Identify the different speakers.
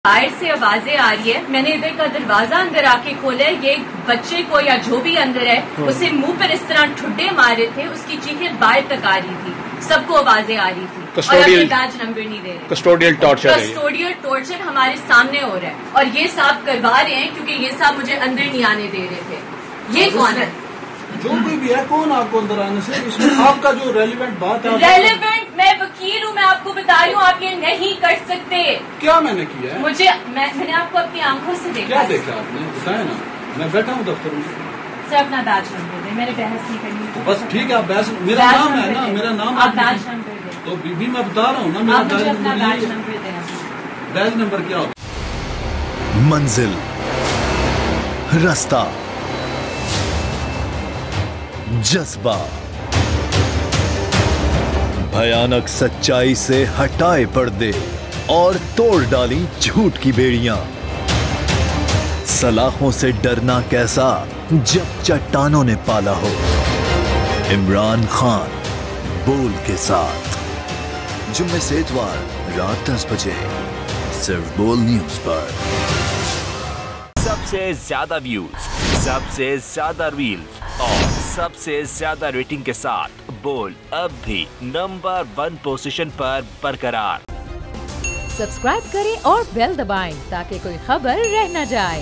Speaker 1: बाहर से आवाजें आ रही है। मैंने इधर का दरवाजा अंदर आके खोला है। ये बच्चे को या जो भी अंदर है उसे मुंह पर इस तरह ठुड्डे मारे थे। उसकी चीखें बाहर तक आ रही थी, सबको आवाजें आ रही थी। और अपने बैच नंबर नहीं दे रहे।
Speaker 2: कस्टोडियल
Speaker 1: टॉर्चर हमारे सामने हो रहा है और ये साहब करवा रहे हैं क्योंकि ये साहब मुझे अंदर नहीं आने दे रहे थे। ये कौन है?
Speaker 3: जो कोई भी है, कौन आपको अंदर आने से? इसमें आपका जो रेलिवेंट बात है।
Speaker 1: रेलिवेंट, मैं वकील हूँ, मैं आपको बता रही हूँ, आप ये नहीं कर सकते।
Speaker 3: क्या मैंने किया है?
Speaker 1: मैंने आपको अपनी आंखों से देखा।
Speaker 3: क्या देखा आपने? बताया ना, मैं बैठा हूँ दफ्तर में।
Speaker 1: सर अपना बैच नंबर दे, मैंने बहस नहीं करनी।
Speaker 3: तो बस ठीक है, आप बैच, मेरा नाम है ना, मेरा नाम
Speaker 1: आप बैच नंबर दे।
Speaker 3: तो बीबी मैं बता रहा हूँ ना, मेरा
Speaker 1: बैच नंबर दे।
Speaker 3: बैच नंबर क्या होता?
Speaker 4: मंजिल, रास्ता, जज्बा, भयानक सच्चाई से हटाए पर्दे और तोड़ डाली झूठ की बेड़ियां। सलाखों से डरना कैसा जब चट्टानों ने पाला हो। इमरान खान बोल के साथ जुम्मे से इतवार रात 10 बजे सिर्फ बोल न्यूज पर।
Speaker 5: सबसे ज्यादा व्यूज, सबसे ज्यादा रील्स और सबसे ज्यादा रेटिंग के साथ बोल अब भी नंबर 1 पोजीशन पर बरकरार।
Speaker 6: सब्सक्राइब करें और बेल दबाएं ताकि कोई खबर रह न जाए।